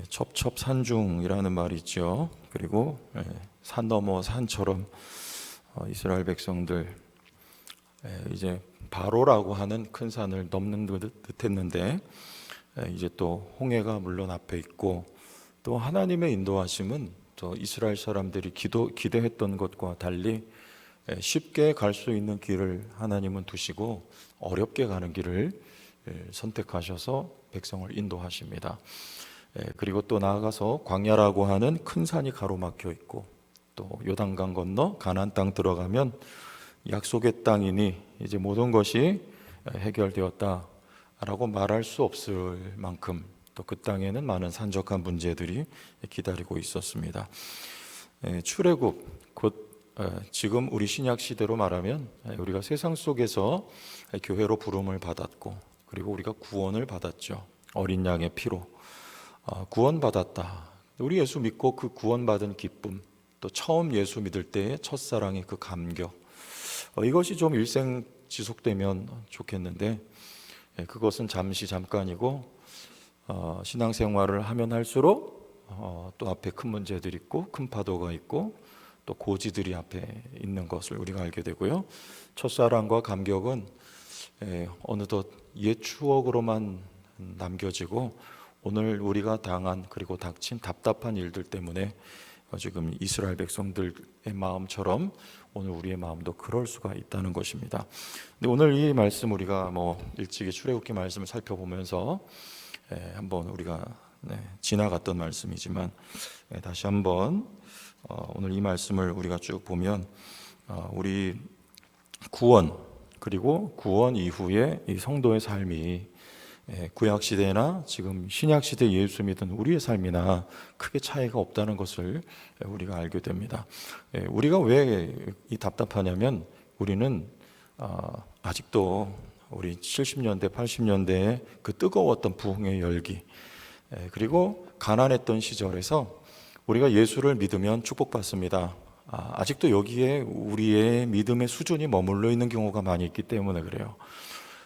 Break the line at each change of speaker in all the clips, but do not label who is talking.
첩첩산중이라는 말이 있죠. 그리고 산 넘어 산처럼 이스라엘 백성들 이제 바로라고 하는 큰 산을 넘는 듯 했는데 이제 또 홍해가 물론 앞에 있고 또 하나님의 인도하심은 또 이스라엘 사람들이 기대했던 것과 달리 쉽게 갈 수 있는 길을 하나님은 두시고 어렵게 가는 길을 선택하셔서 백성을 인도하십니다. 그리고 또 나아가서 광야라고 하는 큰 산이 가로막혀 있고 또 요단강 건너 가나안 땅 들어가면 약속의 땅이니 이제 모든 것이 해결되었다라고 말할 수 없을 만큼 또 그 땅에는 많은 산적한 문제들이 기다리고 있었습니다. 출애굽 곧 지금 우리 신약 시대로 말하면 우리가 세상 속에서 교회로 부름을 받았고 그리고 우리가 구원을 받았죠. 어린 양의 피로 구원받았다. 우리 예수 믿고 그 구원받은 기쁨, 또 처음 예수 믿을 때의 첫사랑의 그 감격, 이것이 좀 일생 지속되면 좋겠는데 그것은 잠깐이고 신앙생활을 하면 할수록 또 앞에 큰 문제들이 있고 큰 파도가 있고 또 고지들이 앞에 있는 것을 우리가 알게 되고요. 첫사랑과 감격은 어느덧 옛 추억으로만 남겨지고 오늘 우리가 당한 그리고 닥친 답답한 일들 때문에 지금 이스라엘 백성들의 마음처럼 오늘 우리의 마음도 그럴 수가 있다는 것입니다. 근데 오늘 이 말씀 우리가 일찍이 출애굽기 말씀을 살펴보면서 한번 우리가 지나갔던 말씀이지만 다시 한번 오늘 이 말씀을 우리가 쭉 보면 우리 구원 그리고 구원 이후에 이 성도의 삶이 구약 시대나 지금 신약 시대 예수 믿은 우리의 삶이나 크게 차이가 없다는 것을 우리가 알게 됩니다. 우리가 왜 이 답답하냐면 우리는 아직도 우리 70년대, 80년대에 그 뜨거웠던 부흥의 열기 그리고 가난했던 시절에서 우리가 예수를 믿으면 축복받습니다. 아직도 여기에 우리의 믿음의 수준이 머물러 있는 경우가 많이 있기 때문에 그래요.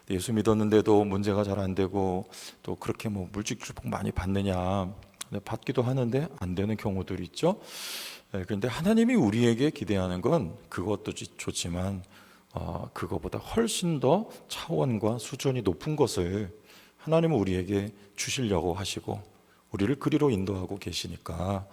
예수 믿었는데도 문제가 잘 안 되고 또 그렇게 물질 축복 많이 받느냐 받기도 하는데 안 되는 경우들이 있죠. 그런데 하나님이 우리에게 기대하는 건 그것도 좋지만 그거보다 훨씬 더 차원과 수준이 높은 것을 하나님은 우리에게 주시려고 하시고 우리를 그리로 인도하고 계시니까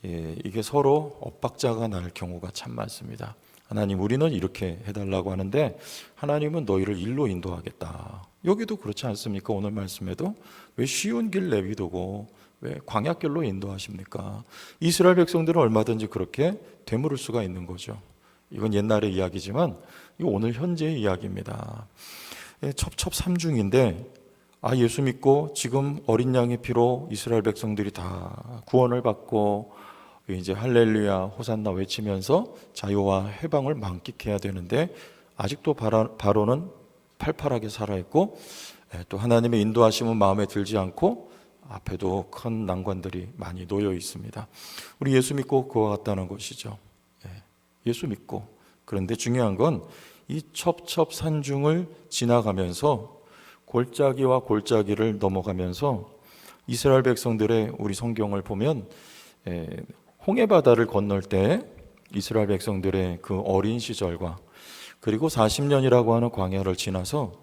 이게 서로 엇박자가 날 경우가 참 많습니다. 하나님 우리는 이렇게 해달라고 하는데 하나님은 너희를 일로 인도하겠다. 여기도 그렇지 않습니까? 오늘 말씀에도 왜 쉬운 길 내비두고 왜 광야길로 인도하십니까? 이스라엘 백성들은 얼마든지 그렇게 되물을 수가 있는 거죠. 이건 옛날의 이야기지만 이거 오늘 현재의 이야기입니다. 첩첩산중인데 예수 믿고 지금 어린 양의 피로 이스라엘 백성들이 다 구원을 받고 이제 할렐루야 호산나 외치면서 자유와 해방을 만끽해야 되는데 아직도 바로는 팔팔하게 살아있고 또 하나님의 인도하심은 마음에 들지 않고 앞에도 큰 난관들이 많이 놓여 있습니다. 우리 예수 믿고 그와 같다는 것이죠. 예수 믿고 그런데 중요한 건 이 첩첩산중을 지나가면서 골짜기와 골짜기를 넘어가면서 이스라엘 백성들의 우리 성경을 보면 홍해바다를 건널 때 이스라엘 백성들의 그 어린 시절과 그리고 40년이라고 하는 광야를 지나서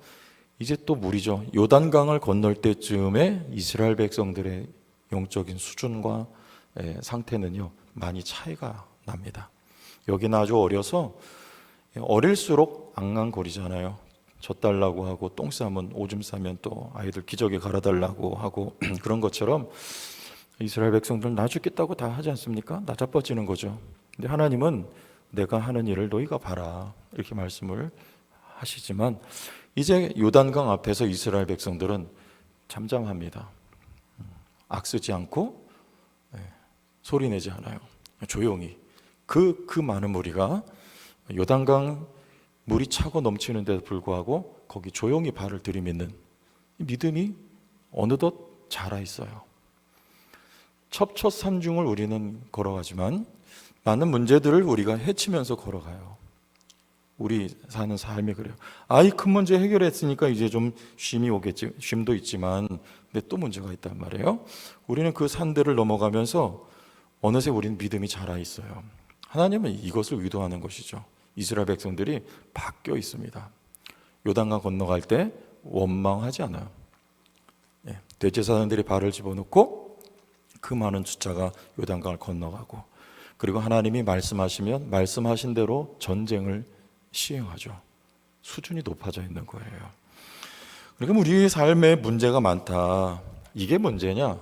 이제 또 물이죠. 요단강을 건널 때쯤에 이스라엘 백성들의 영적인 수준과 상태는요 많이 차이가 납니다. 여기는 아주 어려서 어릴수록 앙앙거리잖아요. 젖달라고 하고 똥 싸면 오줌 싸면 또 아이들 기저귀 갈아달라고 하고 그런 것처럼 이스라엘 백성들은 나 죽겠다고 다 하지 않습니까? 나자빠지는 거죠. 근데 하나님은 내가 하는 일을 너희가 봐라 이렇게 말씀을 하시지만 이제 요단강 앞에서 이스라엘 백성들은 잠잠합니다. 악쓰지 않고 소리내지 않아요. 조용히 그 많은 무리가 요단강 물이 차고 넘치는데도 불구하고 거기 조용히 발을 들이미는 믿음이 어느덧 자라 있어요. 첩첩산중을 우리는 걸어가지만 많은 문제들을 우리가 헤치면서 걸어가요. 우리 사는 삶이 그래요. 아이 큰 문제 해결했으니까 이제 좀 쉼이 오겠지, 쉼도 있지만, 근데 또 문제가 있단 말이에요. 우리는 그 산들을 넘어가면서 어느새 우리는 믿음이 자라 있어요. 하나님은 이것을 의도하는 것이죠. 이스라엘 백성들이 바뀌어 있습니다. 요단강 건너갈 때 원망하지 않아요. 대제사장들이 발을 집어넣고 그 많은 숫자가 요단강을 건너가고, 그리고 하나님이 말씀하시면 말씀하신 대로 전쟁을 시행하죠. 수준이 높아져 있는 거예요. 그러니까 우리 삶에 문제가 많다, 이게 문제냐?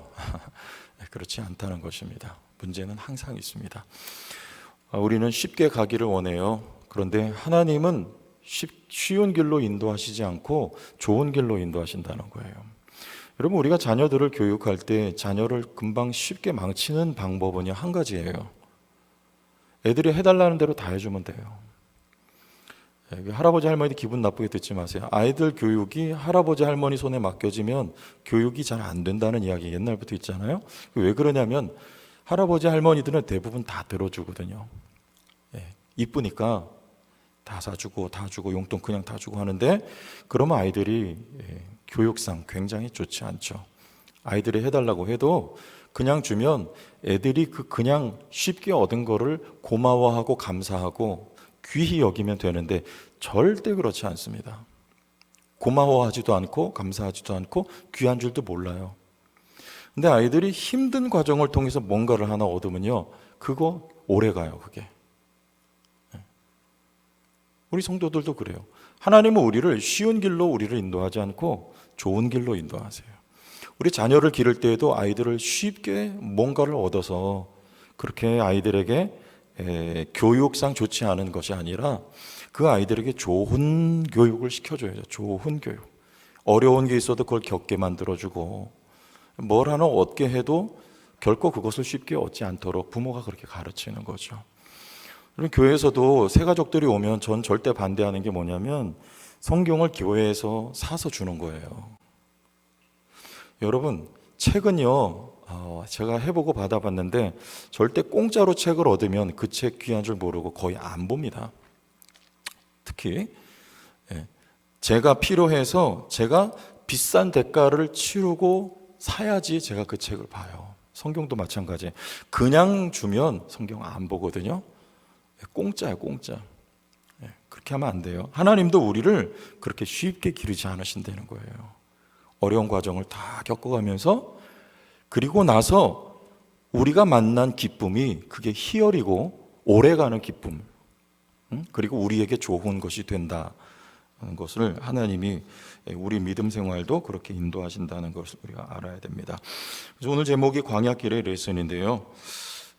그렇지 않다는 것입니다. 문제는 항상 있습니다. 우리는 쉽게 가기를 원해요. 그런데 하나님은 쉬운 길로 인도하시지 않고 좋은 길로 인도하신다는 거예요. 여러분, 우리가 자녀들을 교육할 때 자녀를 금방 쉽게 망치는 방법은 한 가지예요. 애들이 해달라는 대로 다 해주면 돼요. 할아버지 할머니 기분 나쁘게 듣지 마세요. 아이들 교육이 할아버지 할머니 손에 맡겨지면 교육이 잘 안 된다는 이야기 옛날부터 있잖아요. 왜 그러냐면 할아버지 할머니들은 대부분 다 들어주거든요. 이쁘니까 다 사주고 다 주고 용돈 그냥 다 주고 하는데, 그러면 아이들이 교육상 굉장히 좋지 않죠. 아이들이 해달라고 해도 그냥 주면 애들이 그냥 쉽게 얻은 거를 고마워하고 감사하고 귀히 여기면 되는데 절대 그렇지 않습니다. 고마워하지도 않고 감사하지도 않고 귀한 줄도 몰라요. 근데 아이들이 힘든 과정을 통해서 뭔가를 하나 얻으면요, 그거 오래 가요. 그게 우리 성도들도 그래요. 하나님은 우리를 쉬운 길로 우리를 인도하지 않고 좋은 길로 인도하세요. 우리 자녀를 기를 때에도 아이들을 쉽게 뭔가를 얻어서 그렇게 아이들에게 교육상 좋지 않은 것이 아니라 그 아이들에게 좋은 교육을 시켜줘야죠. 좋은 교육. 어려운 게 있어도 그걸 겪게 만들어주고, 뭘 하나 얻게 해도 결코 그것을 쉽게 얻지 않도록 부모가 그렇게 가르치는 거죠. 교회에서도 새 가족들이 오면 전 절대 반대하는 게 뭐냐면 성경을 교회에서 사서 주는 거예요. 여러분, 책은요, 제가 해보고 받아봤는데 절대 공짜로 책을 얻으면 그 책 귀한 줄 모르고 거의 안 봅니다. 특히 제가 필요해서 제가 비싼 대가를 치르고 사야지 제가 그 책을 봐요. 성경도 마찬가지. 그냥 주면 성경 안 보거든요. 공짜예요, 공짜. 그렇게 하면 안 돼요. 하나님도 우리를 그렇게 쉽게 기르지 않으신다는 거예요. 어려운 과정을 다 겪어가면서, 그리고 나서 우리가 만난 기쁨이 그게 희열이고 오래가는 기쁨, 그리고 우리에게 좋은 것이 된다는 것을 하나님이 우리 믿음 생활도 그렇게 인도하신다는 것을 우리가 알아야 됩니다. 그래서 오늘 제목이 광야길의 레슨인데요.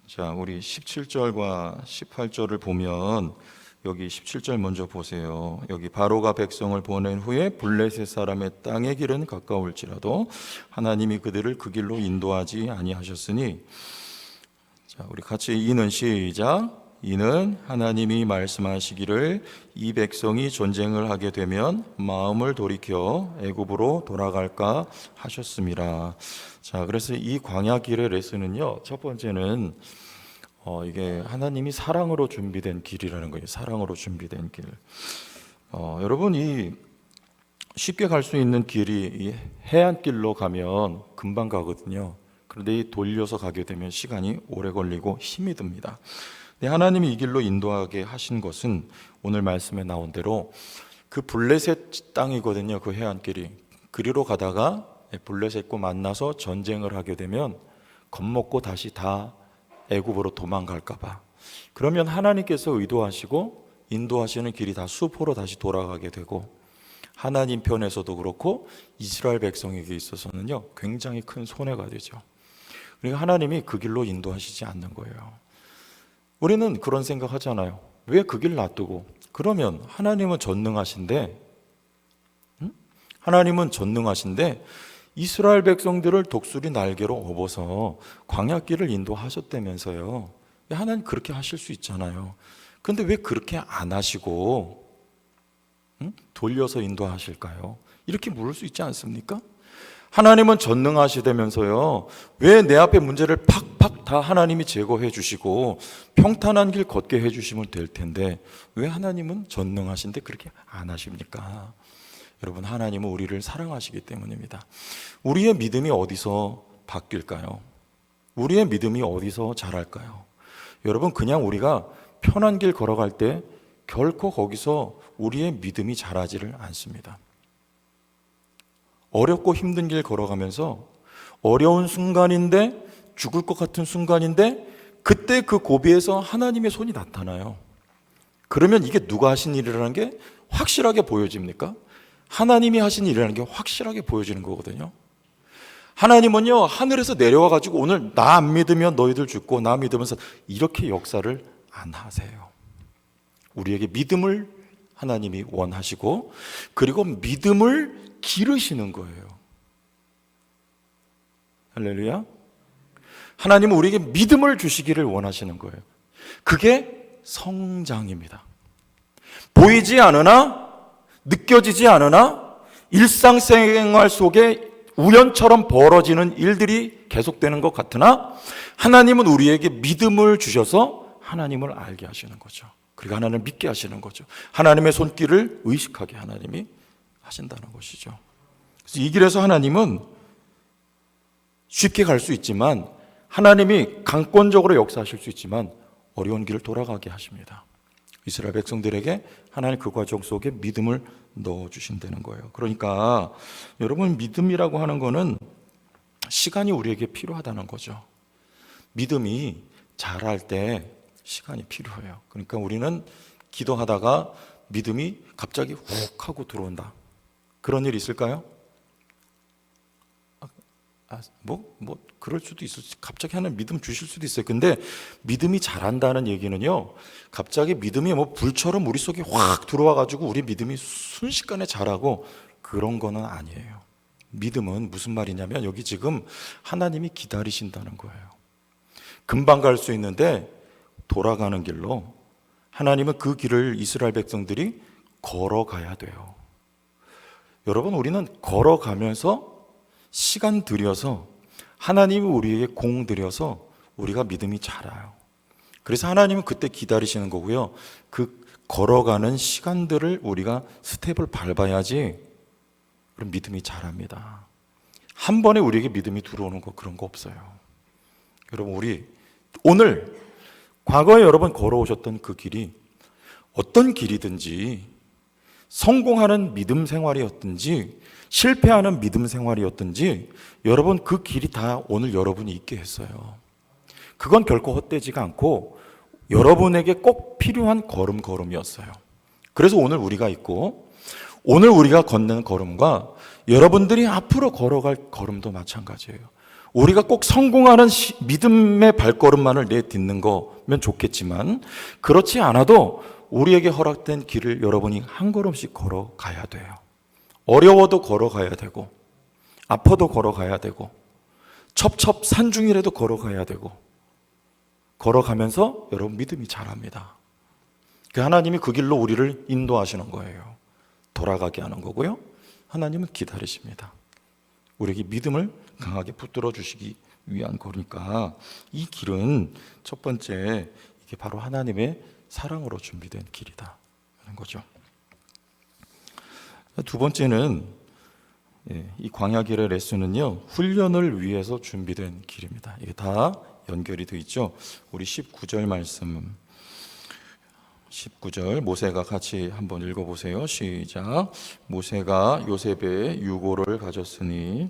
자, 우리 17절과 18절을 보면, 여기 17절 먼저 보세요. 여기 바로가 백성을 보낸 후에 블레셋 사람의 땅의 길은 가까울지라도 하나님이 그들을 그 길로 인도하지 아니하셨으니, 자, 우리 같이 이는 시작. 이는 하나님이 말씀하시기를 이 백성이 전쟁을 하게 되면 마음을 돌이켜 애굽으로 돌아갈까 하셨습니다. 자, 그래서 이 광야길의 레슨은요, 첫 번째는 이게 하나님이 사랑으로 준비된 길이라는 거예요. 사랑으로 준비된 길. 여러분, 이 쉽게 갈 수 있는 길이 이 해안길로 가면 금방 가거든요. 그런데 이 돌려서 가게 되면 시간이 오래 걸리고 힘이 듭니다. 근데 하나님이 이 길로 인도하게 하신 것은 오늘 말씀에 나온 대로 그 블레셋 땅이거든요. 그 해안길이. 그리로 가다가 블레셋과 만나서 전쟁을 하게 되면 겁먹고 다시 다 애굽으로 도망갈까 봐. 그러면 하나님께서 의도하시고 인도하시는 길이 다 수포로 다시 돌아가게 되고, 하나님 편에서도 그렇고 이스라엘 백성에게 있어서는요, 굉장히 큰 손해가 되죠. 그러니까 하나님이 그 길로 인도하시지 않는 거예요. 우리는 그런 생각 하잖아요. 왜 그 길 놔두고? 그러면 하나님은 전능하신데, 하나님은 전능하신데 이스라엘 백성들을 독수리 날개로 업어서 광야길을 인도하셨다면서요. 하나님 그렇게 하실 수 있잖아요. 그런데 왜 그렇게 안 하시고 돌려서 인도하실까요? 이렇게 물을 수 있지 않습니까? 하나님은 전능하시다면서요. 왜 내 앞에 문제를 팍팍 다 하나님이 제거해 주시고 평탄한 길 걷게 해 주시면 될 텐데 왜 하나님은 전능하신데 그렇게 안 하십니까? 여러분, 하나님은 우리를 사랑하시기 때문입니다. 우리의 믿음이 어디서 바뀔까요? 우리의 믿음이 어디서 자랄까요? 여러분, 그냥 우리가 편한 길 걸어갈 때 결코 거기서 우리의 믿음이 자라지를 않습니다. 어렵고 힘든 길 걸어가면서 어려운 순간인데, 죽을 것 같은 순간인데, 그때 그 고비에서 하나님의 손이 나타나요. 그러면 이게 누가 하신 일이라는 게 확실하게 보여집니까? 하나님이 하신 일이라는 게 확실하게 보여지는 거거든요. 하나님은요, 하늘에서 내려와 가지고 오늘 나 안 믿으면 너희들 죽고 나 믿으면서 이렇게 역사를 안 하세요. 우리에게 믿음을 하나님이 원하시고, 그리고 믿음을 기르시는 거예요. 할렐루야. 하나님은 우리에게 믿음을 주시기를 원하시는 거예요. 그게 성장입니다. 보이지 않으나, 느껴지지 않으나, 일상생활 속에 우연처럼 벌어지는 일들이 계속되는 것 같으나, 하나님은 우리에게 믿음을 주셔서 하나님을 알게 하시는 거죠. 그리고 하나님을 믿게 하시는 거죠. 하나님의 손길을 의식하게 하나님이 하신다는 것이죠. 그래서 이 길에서 하나님은 쉽게 갈 수 있지만, 하나님이 강권적으로 역사하실 수 있지만 어려운 길을 돌아가게 하십니다. 이스라엘 백성들에게 하나님 그 과정 속에 믿음을 넣어주신다는 거예요. 그러니까 여러분, 믿음이라고 하는 거는 시간이 우리에게 필요하다는 거죠. 믿음이 자랄 때 시간이 필요해요. 그러니까 우리는 기도하다가 믿음이 갑자기 훅 하고 들어온다. 그런 일 있을까요? 그럴 수도 있을, 갑자기 하나님 믿음 주실 수도 있어요. 근데 믿음이 자란다는 얘기는요, 갑자기 믿음이 불처럼 우리 속에 확 들어와 가지고 우리 믿음이 순식간에 자라고 그런 거는 아니에요. 믿음은 무슨 말이냐면, 여기 지금 하나님이 기다리신다는 거예요. 금방 갈 수 있는데 돌아가는 길로 하나님은 그 길을 이스라엘 백성들이 걸어가야 돼요. 여러분, 우리는 걸어가면서 시간 들여서 하나님이 우리에게 공 들여서 우리가 믿음이 자라요. 그래서 하나님은 그때 기다리시는 거고요. 그 걸어가는 시간들을 우리가 스텝을 밟아야지 그럼 믿음이 자랍니다. 한 번에 우리에게 믿음이 들어오는 거, 그런 거 없어요. 여러분, 우리 오늘 과거에 여러분 걸어오셨던 그 길이 어떤 길이든지, 성공하는 믿음 생활이었든지 실패하는 믿음 생활이었든지, 여러분 그 길이 다 오늘 여러분이 있게 했어요. 그건 결코 헛되지가 않고 여러분에게 꼭 필요한 걸음걸음이었어요. 그래서 오늘 우리가 있고, 오늘 우리가 걷는 걸음과 여러분들이 앞으로 걸어갈 걸음도 마찬가지예요. 우리가 꼭 성공하는 믿음의 발걸음만을 내딛는 거면 좋겠지만, 그렇지 않아도 우리에게 허락된 길을 여러분이 한 걸음씩 걸어가야 돼요. 어려워도 걸어가야 되고, 아파도 걸어가야 되고, 첩첩 산중이라도 걸어가야 되고, 걸어가면서 여러분 믿음이 자랍니다. 하나님이 그 길로 우리를 인도하시는 거예요. 돌아가게 하는 거고요. 하나님은 기다리십니다. 우리에게 믿음을 강하게 붙들어 주시기 위한 거니까, 이 길은 첫 번째, 이게 바로 하나님의 사랑으로 준비된 길이다 하는 거죠. 두 번째는, 이 광야길의 레슨은요, 훈련을 위해서 준비된 길입니다. 이게 다 연결이 되어 있죠. 우리 19절 말씀, 19절 모세가 같이 한번 읽어보세요. 시작. 모세가 요셉의 유고를 가졌으니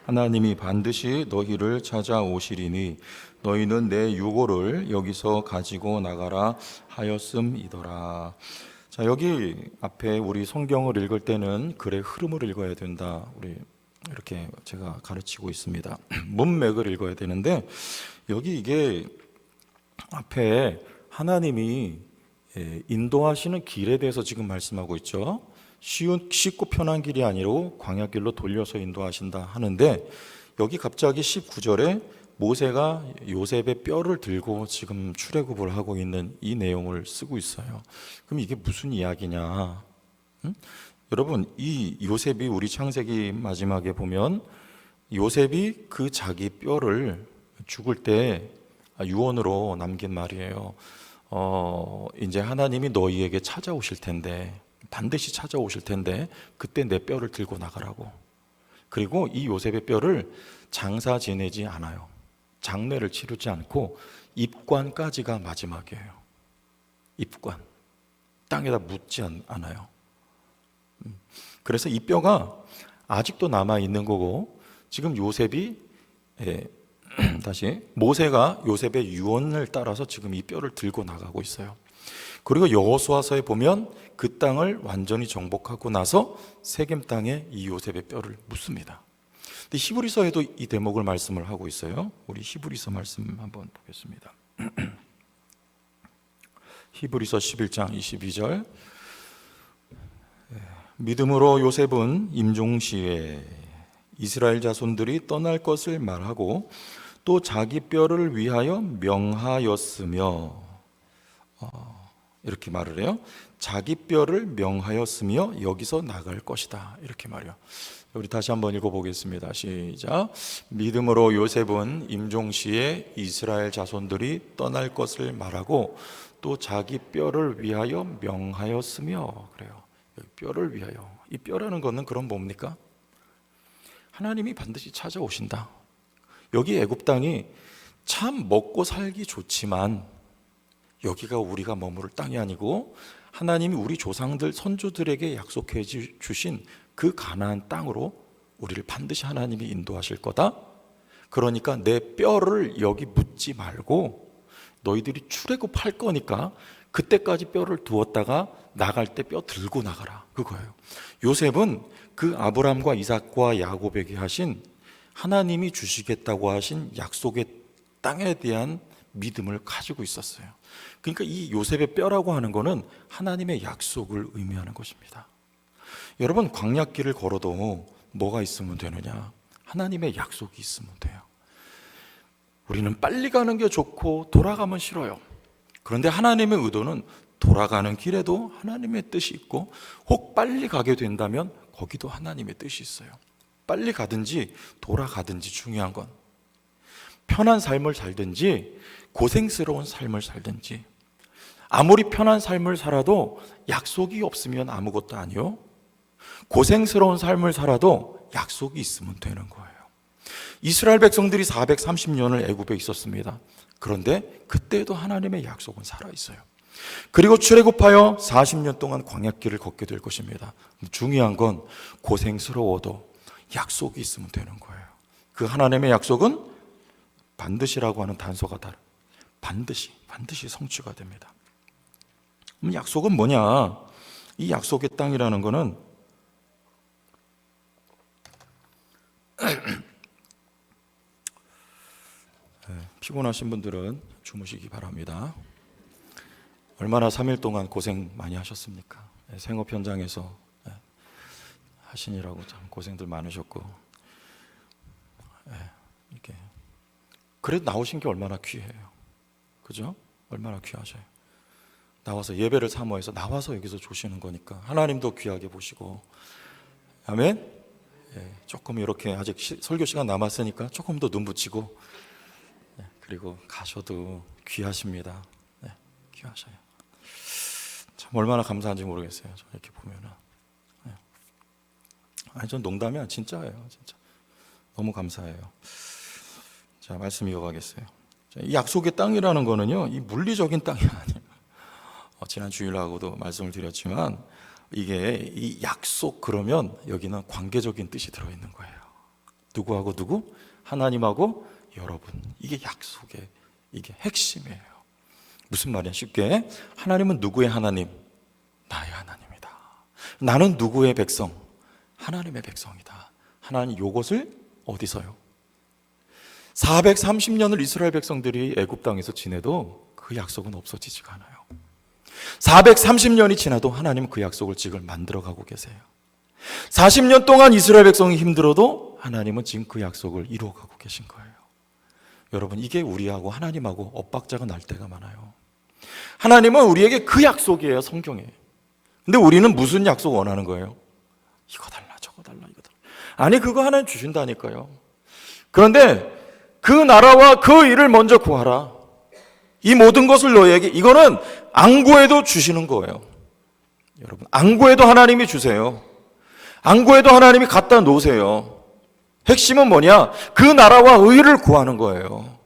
하나님이 반드시 너희를 찾아오시리니 너희는 내 유고를 여기서 가지고 나가라 하였음이더라. 자, 여기 앞에 우리 성경을 읽을 때는 글의 흐름을 읽어야 된다, 우리 이렇게 제가 가르치고 있습니다. 문맥을 읽어야 되는데, 여기 이게 앞에 하나님이 인도하시는 길에 대해서 지금 말씀하고 있죠. 쉽고 편한 길이 아니고 광야길로 돌려서 인도하신다 하는데, 여기 갑자기 19절에 모세가 요셉의 뼈를 들고 지금 출애굽을 하고 있는 이 내용을 쓰고 있어요. 그럼 이게 무슨 이야기냐? 응? 여러분, 이 요셉이 우리 창세기 마지막에 보면 요셉이 그 자기 뼈를 죽을 때 유언으로 남긴 말이에요. 이제 하나님이 너희에게 찾아오실 텐데, 반드시 찾아오실 텐데 그때 내 뼈를 들고 나가라고. 그리고 이 요셉의 뼈를 장사 지내지 않아요. 장례를 치르지 않고 입관까지가 마지막이에요. 입관. 땅에다 묻지 않아요. 그래서 이 뼈가 아직도 남아 있는 거고, 지금 요셉이 다시 모세가 요셉의 유언을 따라서 지금 이 뼈를 들고 나가고 있어요. 그리고 여호수아서에 보면 그 땅을 완전히 정복하고 나서 세겜 땅에 이 요셉의 뼈를 묻습니다. 근데 히브리서에도 이 대목을 말씀을 하고 있어요. 우리 히브리서 말씀 한번 보겠습니다. 히브리서 11장 22절. 믿음으로 요셉은 임종시에 이스라엘 자손들이 떠날 것을 말하고 또 자기 뼈를 위하여 명하였으며, 이렇게 말을 해요. 자기 뼈를 명하였으며 여기서 나갈 것이다, 이렇게 말이요. 우리 다시 한번 읽어보겠습니다. 시작. 믿음으로 요셉은 임종시에 이스라엘 자손들이 떠날 것을 말하고 또 자기 뼈를 위하여 명하였으며, 그래요. 뼈를 위하여. 이 뼈라는 것은 그럼 뭡니까? 하나님이 반드시 찾아오신다. 여기 애굽 땅이 참 먹고 살기 좋지만 여기가 우리가 머무를 땅이 아니고 하나님이 우리 조상들 선조들에게 약속해 주신 그 가나안 땅으로 우리를 반드시 하나님이 인도하실 거다. 그러니까 내 뼈를 여기 묻지 말고 너희들이 출애굽할 거니까 그때까지 뼈를 두었다가 나갈 때 뼈 들고 나가라, 그거예요. 요셉은 그 아브람과 이삭과 야곱에게 하신, 하나님이 주시겠다고 하신 약속의 땅에 대한 믿음을 가지고 있었어요. 그러니까 이 요셉의 뼈라고 하는 것은 하나님의 약속을 의미하는 것입니다. 여러분, 광야길을 걸어도 뭐가 있으면 되느냐? 하나님의 약속이 있으면 돼요. 우리는 빨리 가는 게 좋고 돌아가면 싫어요. 그런데 하나님의 의도는 돌아가는 길에도 하나님의 뜻이 있고, 혹 빨리 가게 된다면 거기도 하나님의 뜻이 있어요. 빨리 가든지 돌아가든지 중요한 건 편한 삶을 살든지 고생스러운 삶을 살든지, 아무리 편한 삶을 살아도 약속이 없으면 아무것도 아니요, 고생스러운 삶을 살아도 약속이 있으면 되는 거예요. 이스라엘 백성들이 430년을 애굽에 있었습니다. 그런데 그때도 하나님의 약속은 살아있어요. 그리고 출애굽하여 40년 동안 광야길을 걷게 될 것입니다. 중요한 건 고생스러워도 약속이 있으면 되는 거예요. 그 하나님의 약속은 반드시라고 하는 단서가 다른, 반드시 성취가 됩니다. 그럼 약속은 뭐냐? 이 약속의 땅이라는 거는 피곤하신 분들은 주무시기 바랍니다. 얼마나 3일 동안 고생 많이 하셨습니까? 생업 현장에서 하시느라고 참 고생들 많으셨고, 이렇게 그래도 나오신 게 얼마나 귀해요, 그죠? 얼마나 귀하셔요. 나와서 예배를 사모해서 나와서 여기서 조시는 거니까 하나님도 귀하게 보시고, 아멘. 조금 이렇게 아직 설교 시간 남았으니까 조금 더 눈 붙이고, 그리고 가셔도 귀하십니다. 귀하셔요. 참 얼마나 감사한지 모르겠어요. 저 이렇게 보면은. 아니, 전 농담이야. 진짜예요. 진짜. 너무 감사해요. 자, 말씀 이어가겠어요. 자, 이 약속의 땅이라는 거는요, 이 물리적인 땅이 아니에요. 지난 주일하고도 말씀을 드렸지만, 이게 이 약속, 그러면 여기는 관계적인 뜻이 들어있는 거예요. 누구하고 누구? 하나님하고 여러분. 이게 약속의, 이게 핵심이에요. 무슨 말이야? 쉽게, 하나님은 누구의 하나님? 나의 하나님이다. 나는 누구의 백성? 하나님의 백성이다. 하나님, 이것을 어디서요? 430년을 이스라엘 백성들이 애굽 땅에서 지내도 그 약속은 없어지지가 않아요. 430년이 지나도 하나님은 그 약속을 지금 만들어가고 계세요. 40년 동안 이스라엘 백성이 힘들어도 하나님은 지금 그 약속을 이루어가고 계신 거예요. 여러분, 이게 우리하고 하나님하고 엇박자가 날 때가 많아요. 하나님은 우리에게 그 약속이에요, 성경에. 근데 우리는 무슨 약속 원하는 거예요? 이거 달라, 저거 달라, 이거 달라. 아니, 그거 하나님 주신다니까요. 그런데 그 나라와 그 일을 먼저 구하라. 이 모든 것을 너희에게, 이거는 안 구해도 주시는 거예요. 여러분, 안 구해도 하나님이 주세요. 안 구해도 하나님이 갖다 놓으세요. 핵심은 뭐냐? 그 나라와 의를 구하는 거예요.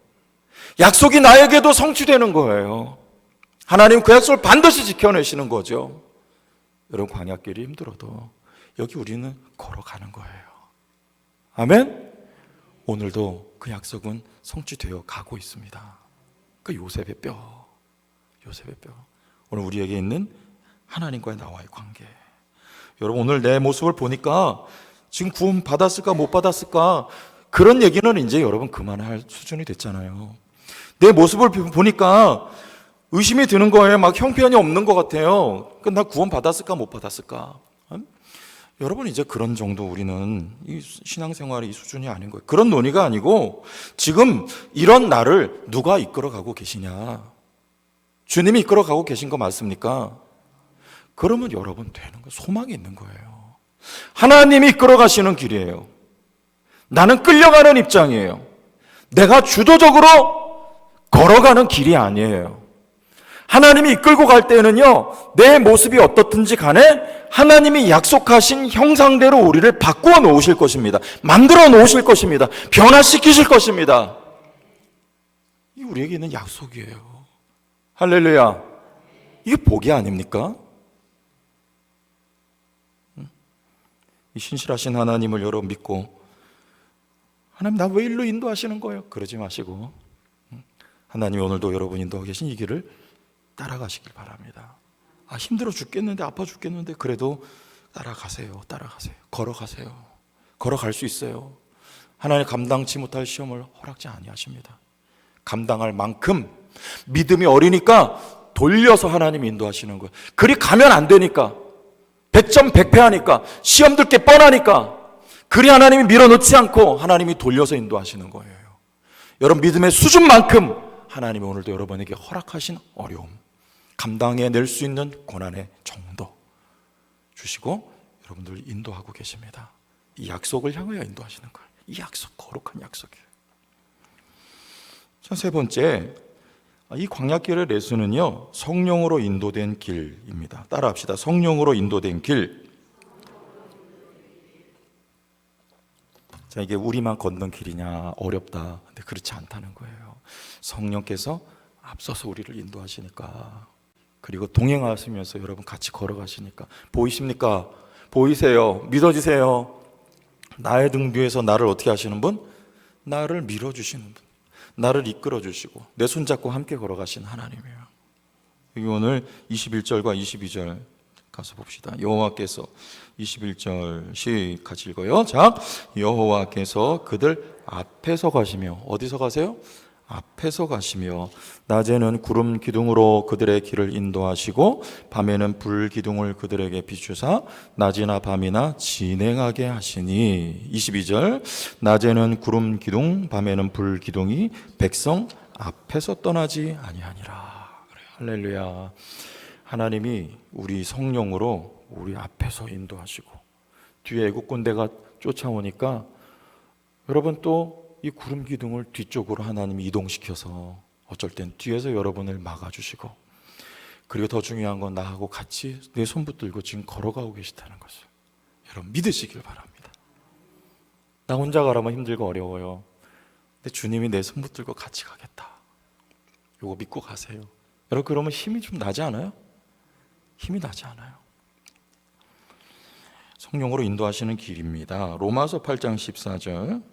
약속이 나에게도 성취되는 거예요. 하나님 그 약속을 반드시 지켜내시는 거죠. 여러분, 광야길이 힘들어도 여기 우리는 걸어가는 거예요. 아멘? 오늘도 그 약속은 성취되어 가고 있습니다. 그 요셉의 뼈. 오늘 우리에게 있는 하나님과의 나와의 관계. 여러분, 오늘 내 모습을 보니까 지금 구원 받았을까 못 받았을까 그런 얘기는 이제 여러분 그만할 수준이 됐잖아요. 내 모습을 보니까 의심이 드는 거예요. 막 형편이 없는 것 같아요. 나 구원 받았을까 못 받았을까. 여러분, 이제 그런 정도 우리는 이 신앙생활의 이 수준이 아닌 거예요. 그런 논의가 아니고 지금 이런 나를 누가 이끌어가고 계시냐. 주님이 이끌어가고 계신 거 맞습니까? 그러면 여러분 되는 거예요. 소망이 있는 거예요. 하나님이 이끌어가시는 길이에요. 나는 끌려가는 입장이에요. 내가 주도적으로 걸어가는 길이 아니에요. 하나님이 이끌고 갈 때는요, 내 모습이 어떻든지 간에 하나님이 약속하신 형상대로 우리를 바꾸어 놓으실 것입니다. 만들어 놓으실 것입니다. 변화시키실 것입니다. 이 우리에게 있는 약속이에요. 할렐루야. 이게 복이 아닙니까? 이 신실하신 하나님을 여러분 믿고, 하나님 나 왜 일로 인도하시는 거예요? 그러지 마시고, 하나님이 오늘도 여러분 인도하고 계신 이 길을 따라가시길 바랍니다. 힘들어 죽겠는데, 아파 죽겠는데 그래도 따라가세요. 걸어가세요. 걸어갈 수 있어요. 하나님 감당치 못할 시험을 허락지 아니하십니다. 감당할 만큼 믿음이 어리니까 돌려서 하나님이 인도하시는 거예요. 그리 가면 안 되니까, 100점 100패 하니까, 시험 들 게 뻔하니까, 그리 하나님이 밀어넣지 않고 하나님이 돌려서 인도하시는 거예요. 여러분, 믿음의 수준만큼 하나님이 오늘도 여러분에게 허락하신 어려움, 감당해낼 수 있는 고난의 정도 주시고 여러분들 인도하고 계십니다. 이 약속을 향하여 인도하시는 거예요. 이 약속, 거룩한 약속이에요. 자, 세 번째, 이 광야길의 레슨은요, 성령으로 인도된 길입니다. 따라합시다. 성령으로 인도된 길. 자, 이게 우리만 걷는 길이냐, 어렵다. 근데 그렇지 않다는 거예요. 성령께서 앞서서 우리를 인도하시니까, 그리고 동행하시면서 여러분 같이 걸어가시니까, 보이십니까? 보이세요? 믿어지세요? 나의 등 뒤에서 나를 어떻게 하시는 분? 나를 밀어주시는 분, 나를 이끌어주시고 내 손잡고 함께 걸어가신 하나님이에요. 여기 오늘 21절과 22절 가서 봅시다. 여호와께서 21절 같이 읽어요. 자, 여호와께서 그들 앞에서 가시며, 어디서 가세요? 앞에서 가시며, 낮에는 구름 기둥으로 그들의 길을 인도하시고 밤에는 불 기둥을 그들에게 비추사 낮이나 밤이나 진행하게 하시니. 22절, 낮에는 구름 기둥 밤에는 불 기둥이 백성 앞에서 떠나지 아니하니라. 그래, 할렐루야. 하나님이 우리 성령으로 우리 앞에서 인도하시고 뒤에 애국 군대가 쫓아오니까 여러분 또 이 구름 기둥을 뒤쪽으로 하나님이 이동시켜서 어쩔 땐 뒤에서 여러분을 막아주시고, 그리고 더 중요한 건 나하고 같이 내 손 붙들고 지금 걸어가고 계시다는 것을 여러분 믿으시길 바랍니다. 나 혼자 가라면 힘들고 어려워요. 근데 주님이 내 손 붙들고 같이 가겠다. 요거 믿고 가세요. 여러분, 그러면 힘이 좀 나지 않아요? 힘이 나지 않아요. 성령으로 인도하시는 길입니다. 로마서 8장 14절.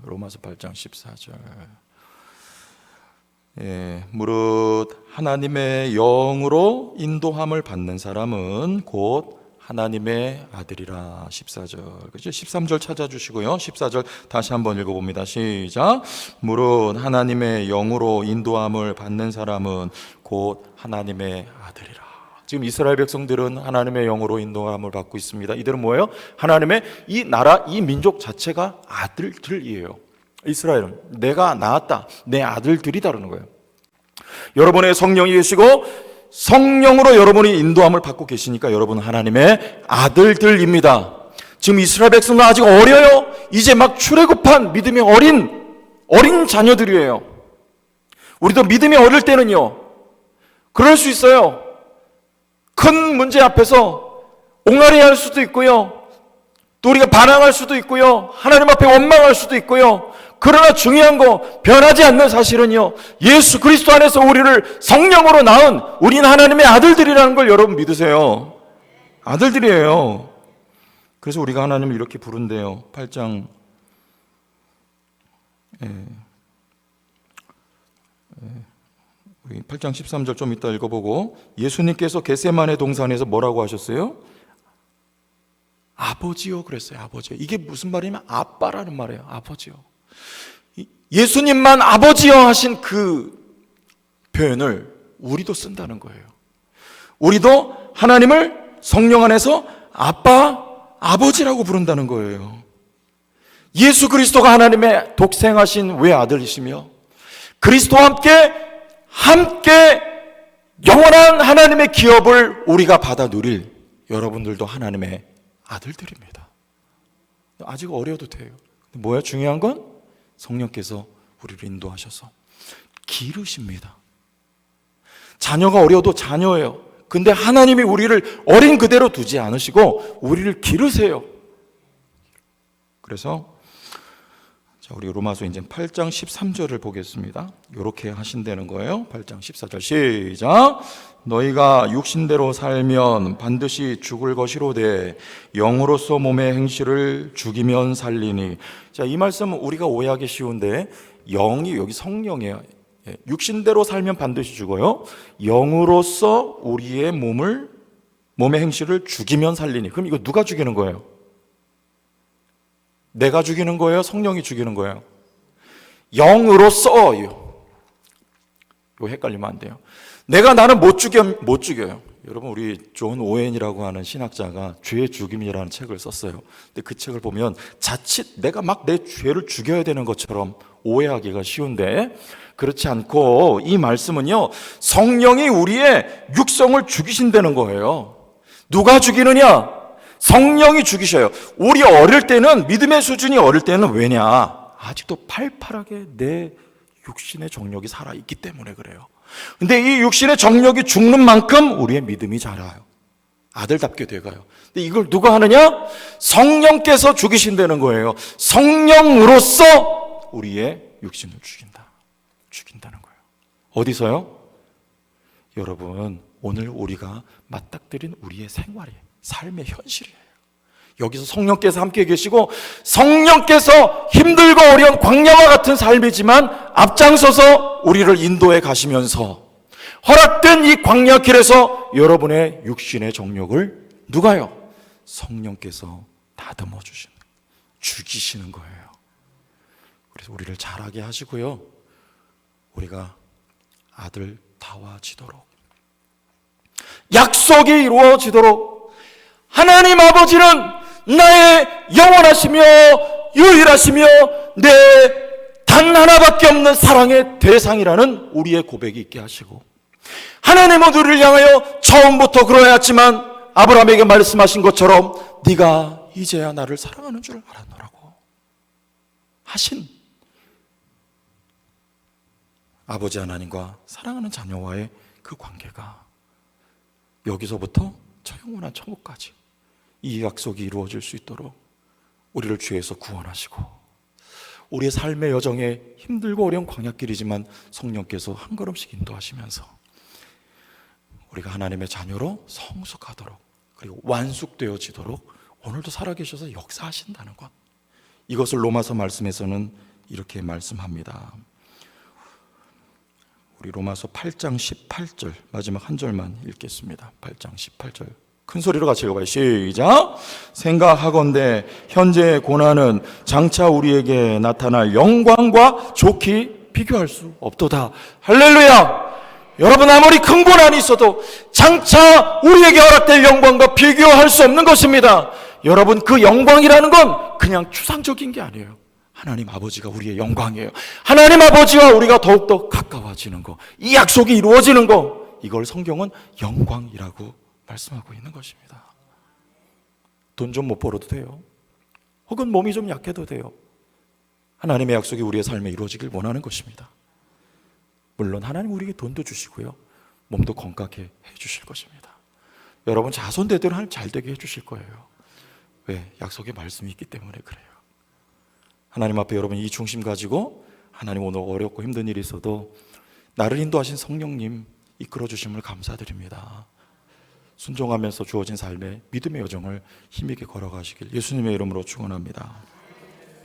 로마서 8장 14절. 무릇 하나님의 영으로 인도함을 받는 사람은 곧 하나님의 아들이라. 14절. 그죠? 13절 찾아주시고요. 14절 다시 한번 읽어봅니다. 시작. 무릇 하나님의 영으로 인도함을 받는 사람은 곧 하나님의 아들이라. 지금 이스라엘 백성들은 하나님의 영으로 인도함을 받고 있습니다. 이들은 뭐예요? 하나님의 이 나라, 이 민족 자체가 아들들이에요. 이스라엘은 내가 낳았다, 내 아들들이다라는 거예요. 여러분의 성령이 계시고 성령으로 여러분이 인도함을 받고 계시니까 여러분은 하나님의 아들들입니다. 지금 이스라엘 백성은 아직 어려요. 이제 막 출애굽한 믿음이 어린 자녀들이에요. 우리도 믿음이 어릴 때는요, 그럴 수 있어요. 큰 문제 앞에서 옹알이할 수도 있고요, 또 우리가 반항할 수도 있고요, 하나님 앞에 원망할 수도 있고요. 그러나 중요한 거, 변하지 않는 사실은요, 예수 그리스도 안에서 우리를 성령으로 낳은 우리는 하나님의 아들들이라는 걸 여러분 믿으세요. 아들들이에요. 그래서 우리가 하나님을 이렇게 부른대요. 8장 13절 좀 이따 읽어보고, 예수님께서 겟세마네 동산에서 뭐라고 하셨어요? 아버지요 그랬어요. 아버지요. 이게 무슨 말이냐면 아빠라는 말이에요. 아버지요. 예수님만 아버지요 하신 그 표현을 우리도 쓴다는 거예요. 우리도 하나님을 성령 안에서 아빠, 아버지라고 부른다는 거예요. 예수 그리스도가 하나님의 독생하신 외아들이시며 그리스도와 함께 영원한 하나님의 기업을 우리가 받아 누릴 여러분들도 하나님의 아들들입니다. 아직 어려도 돼요. 뭐야 중요한 건 성령께서 우리를 인도하셔서 기르십니다. 자녀가 어려도 자녀예요. 근데 하나님이 우리를 어린 그대로 두지 않으시고 우리를 기르세요. 그래서 자, 우리 로마서 이제 8장 13절을 보겠습니다. 이렇게 하신다는 거예요. 8장 14절 시작. 너희가 육신대로 살면 반드시 죽을 것이로되 영으로서 몸의 행실을 죽이면 살리니. 자, 이 말씀은 우리가 오해하기 쉬운데 영이 여기 성령이에요. 육신대로 살면 반드시 죽어요. 영으로서 우리의 몸의 행실을 죽이면 살리니. 그럼 이거 누가 죽이는 거예요? 내가 죽이는 거예요? 성령이 죽이는 거예요? 영으로서. 이거 헷갈리면 안 돼요. 나는 못 죽여요. 여러분, 우리 존 오웬이라고 하는 신학자가 죄의 죽임이라는 책을 썼어요. 근데 그 책을 보면 자칫 내가 막 내 죄를 죽여야 되는 것처럼 오해하기가 쉬운데 그렇지 않고 이 말씀은요, 성령이 우리의 육성을 죽이신다는 거예요. 누가 죽이느냐? 성령이 죽이셔요. 우리 어릴 때는, 믿음의 수준이 어릴 때는 왜냐? 아직도 팔팔하게 내 육신의 정력이 살아있기 때문에 그래요. 근데 이 육신의 정력이 죽는 만큼 우리의 믿음이 자라요. 아들답게 돼가요. 근데 이걸 누가 하느냐? 성령께서 죽이신다는 거예요. 성령으로서 우리의 육신을 죽인다는 거예요. 어디서요? 여러분, 오늘 우리가 맞닥뜨린 우리의 생활이에요. 삶의 현실이에요. 여기서 성령께서 함께 계시고 성령께서 힘들고 어려운 광야와 같은 삶이지만 앞장서서 우리를 인도해 가시면서 허락된 이 광야 길에서 여러분의 육신의 정욕을 누가요? 성령께서 다듬어 주시는, 죽이시는 거예요. 그래서 우리를 자라게 하시고요, 우리가 아들다워지도록, 약속이 이루어지도록, 하나님 아버지는 나의 영원하시며 유일하시며 내 단 하나밖에 없는 사랑의 대상이라는 우리의 고백이 있게 하시고, 하나님은 우리를 향하여 처음부터 그러야 했지만 아브라함에게 말씀하신 것처럼 네가 이제야 나를 사랑하는 줄 알았노라고 하신 아버지 하나님과 사랑하는 자녀와의 그 관계가 여기서부터 저 영원한 천국까지 이 약속이 이루어질 수 있도록 우리를 죄에서 구원하시고, 우리의 삶의 여정에 힘들고 어려운 광야길이지만 성령께서 한 걸음씩 인도하시면서 우리가 하나님의 자녀로 성숙하도록, 그리고 완숙되어지도록 오늘도 살아계셔서 역사하신다는 것, 이것을 로마서 말씀에서는 이렇게 말씀합니다. 우리 로마서 8장 18절 마지막 한 절만 읽겠습니다. 8장 18절 큰 소리로 같이 읽어봐요. 시작. 생각하건대 현재의 고난은 장차 우리에게 나타날 영광과 좋게 비교할 수 없도다. 할렐루야. 여러분, 아무리 큰 고난이 있어도 장차 우리에게 허락될 영광과 비교할 수 없는 것입니다. 여러분, 그 영광이라는 건 그냥 추상적인 게 아니에요. 하나님 아버지가 우리의 영광이에요. 하나님 아버지와 우리가 더욱더 가까워지는 거, 이 약속이 이루어지는 거, 이걸 성경은 영광이라고 말씀하고 있는 것입니다. 돈 좀 못 벌어도 돼요. 혹은 몸이 좀 약해도 돼요. 하나님의 약속이 우리의 삶에 이루어지길 원하는 것입니다. 물론 하나님 우리에게 돈도 주시고요, 몸도 건강하게 해주실 것입니다. 여러분 자손 대대로 잘 되게 해주실 거예요. 왜? 약속의 말씀이 있기 때문에 그래요. 하나님 앞에 여러분 이 중심 가지고, 하나님 오늘 어렵고 힘든 일이 있어도 나를 인도하신 성령님 이끌어 주심을 감사드립니다. 순종하면서 주어진 삶의 믿음의 여정을 힘있게 걸어가시길 예수님의 이름으로 축원합니다.